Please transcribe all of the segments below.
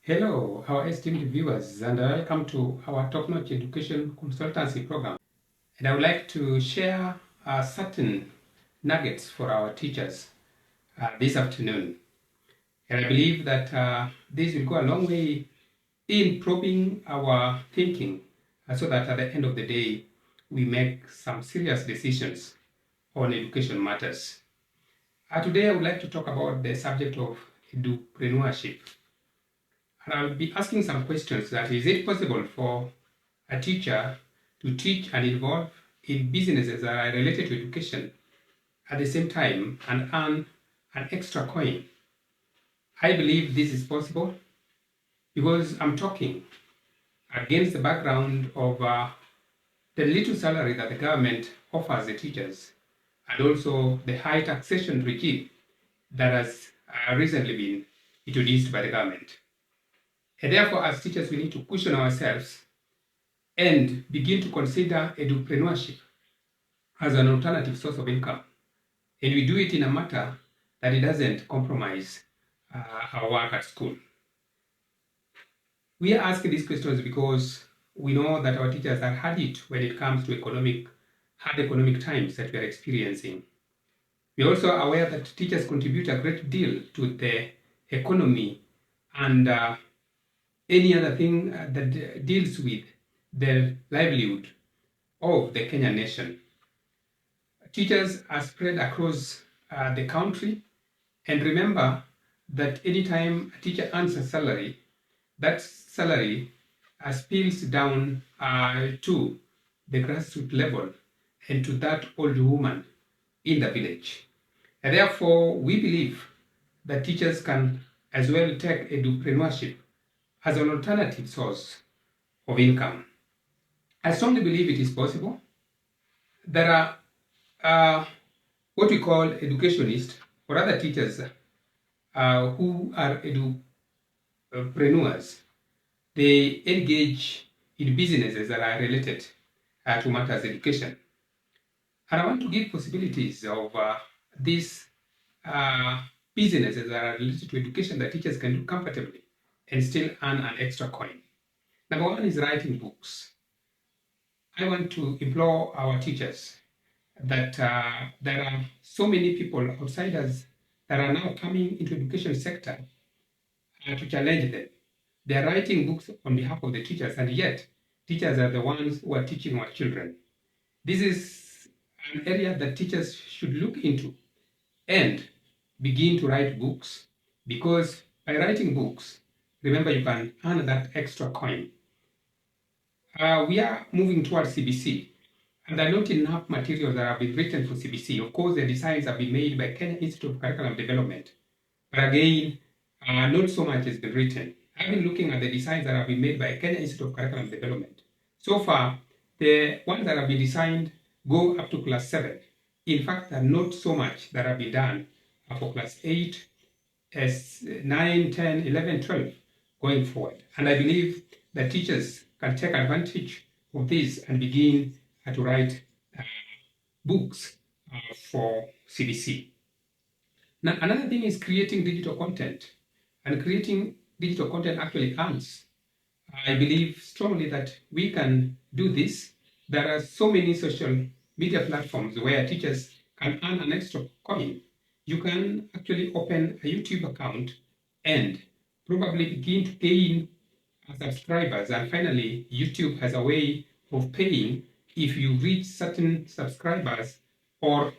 Hello, our esteemed viewers, and welcome to our top-notch education consultancy program. And I would like to share certain nuggets for our teachers this afternoon. And I believe that this will go a long way in probing our thinking so that at the end of the day, we make some serious decisions on education matters. Today, I would like to talk about the subject of Edu-Preneurship. And I'll be asking some questions that is it possible for a teacher to teach and involve in businesses that are related to education at the same time and earn an extra coin? I believe this is possible because I'm talking against the background of the little salary that the government offers the teachers and also the high taxation regime that has recently been introduced by the government. And therefore, as teachers, we need to cushion ourselves and begin to consider Edu-Preneurship as an alternative source of income. And we do it in a matter that it doesn't compromise our work at school. We are asking these questions because we know that our teachers are hard hit when it comes to hard economic times that we are experiencing. We are also aware that teachers contribute a great deal to the economy and any other thing that deals with the livelihood of the Kenyan nation. Teachers are spread across the country, and remember that anytime a teacher earns a salary, that salary spills down to the grassroots level and to that old woman in the village. And therefore, we believe that teachers can as well take Edu-Preneurship as an alternative source of income. I strongly believe it is possible. There are what we call educationists or other teachers who are edupreneurs. They engage in businesses that are related to matters education. And I want to give possibilities of these businesses that are related to education that teachers can do comfortably and still earn an extra coin. Number one is writing books. I want to implore our teachers that there are so many people, outsiders, that are now coming into the education sector to challenge them. They are writing books on behalf of the teachers, and yet teachers are the ones who are teaching our children. This is an area that teachers should look into and begin to write books, because by writing books, remember, you can earn that extra coin. We are moving towards CBC, and there are not enough materials that have been written for CBC. Of course, the designs have been made by Kenya Institute of Curriculum Development, but again, not so much has been written. I've been looking at the designs that have been made by Kenya Institute of Curriculum Development. So far, the ones that have been designed go up to class 7. In fact, there are not so much that have been done for class 8, 9, 10, 11, 12 going forward. And I believe that teachers can take advantage of this and begin to write books for CBC. Now, another thing is creating digital content. And creating digital content actually earns. I believe strongly that we can do this. There are so many social media platforms where teachers can earn an extra coin. You can actually open a YouTube account and probably begin to gain subscribers. And finally, YouTube has a way of paying if you reach certain subscribers or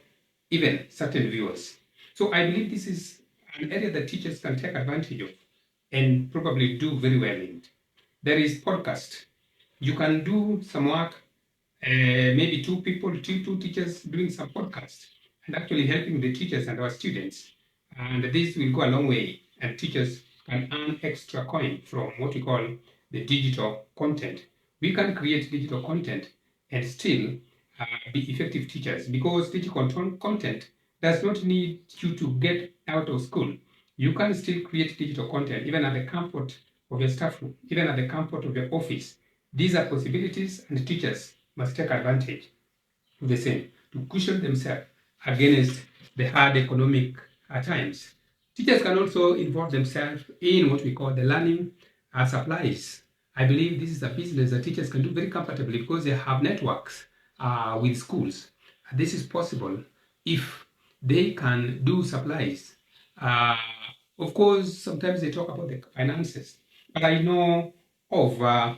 even certain viewers. So I believe this is an area that teachers can take advantage of and probably do very well in. There is podcast. You can do some work, maybe two teachers doing some podcast and actually helping the teachers and our students. And this will go a long way, and teachers can earn extra coin from what we call the digital content. We can create digital content and still be effective teachers, because digital content does not need you to get out of school. You can still create digital content even at the comfort of your staff room, even at the comfort of your office. These are possibilities, and teachers must take advantage of the same to cushion themselves against the hard economic times. Teachers can also involve themselves in what we call the learning supplies. I believe this is a business that teachers can do very comfortably because they have networks with schools. This is possible if they can do supplies. Uh, of course, sometimes they talk about the finances, but I know of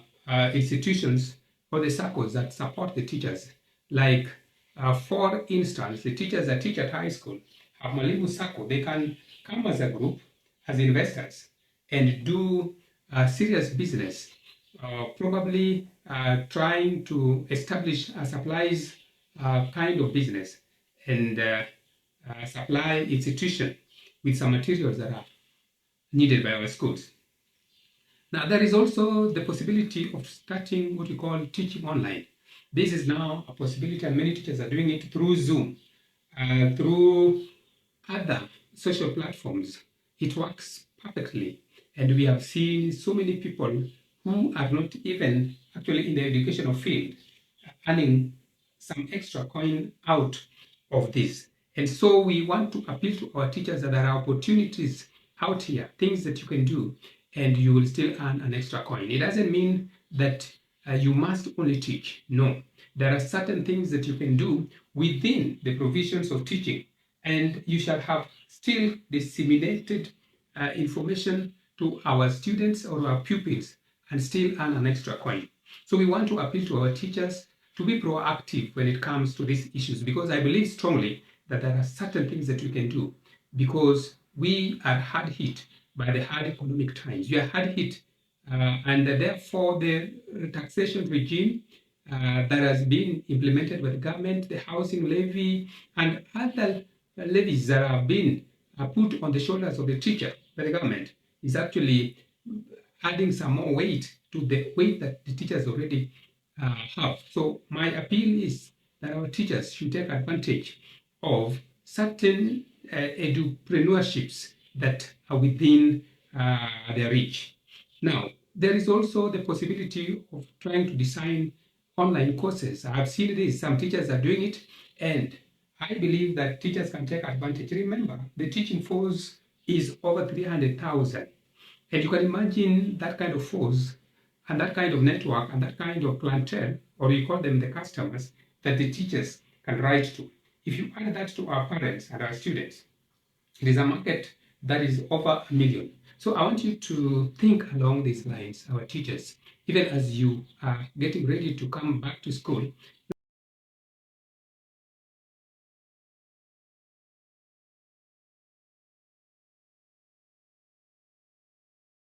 institutions or the circles that support the teachers. Like, for instance, the teachers that teach at high school have Mwalimu Sacco. They can come as a group, as investors, and do serious business, probably trying to establish a supplies kind of business and supply institution with some materials that are needed by our schools. Now, there is also the possibility of starting what we call teaching online. This is now a possibility, and many teachers are doing it through Zoom, through other social platforms. It works perfectly, and we have seen so many people who are not even actually in the educational field earning some extra coin out of this. And so we want to appeal to our teachers that there are opportunities out here, things that you can do, and you will still earn an extra coin. It doesn't mean that you must only teach. No, there are certain things that you can do within the provisions of teaching, and you shall have still disseminated information to our students or our pupils and still earn an extra coin. So we want to appeal to our teachers to be proactive when it comes to these issues, because I believe strongly that there are certain things that you can do, because we are hard hit by the hard economic times. We are hard hit, and therefore the taxation regime that has been implemented by the government, the housing levy, and other levies that have been put on the shoulders of the teacher by the government is actually adding some more weight to the weight that the teachers already have. So my appeal is that our teachers should take advantage of certain edu-preneurships that are within their reach. Now, there is also the possibility of trying to design online courses. I have seen this, some teachers are doing it, and I believe that teachers can take advantage. Remember, the teaching force is over 300,000. And you can imagine that kind of force and that kind of network and that kind of clientele, or we call them the customers, that the teachers can write to. If you add that to our parents and our students, it is a market that is over 1 million. So I want you to think along these lines, our teachers, even as you are getting ready to come back to school,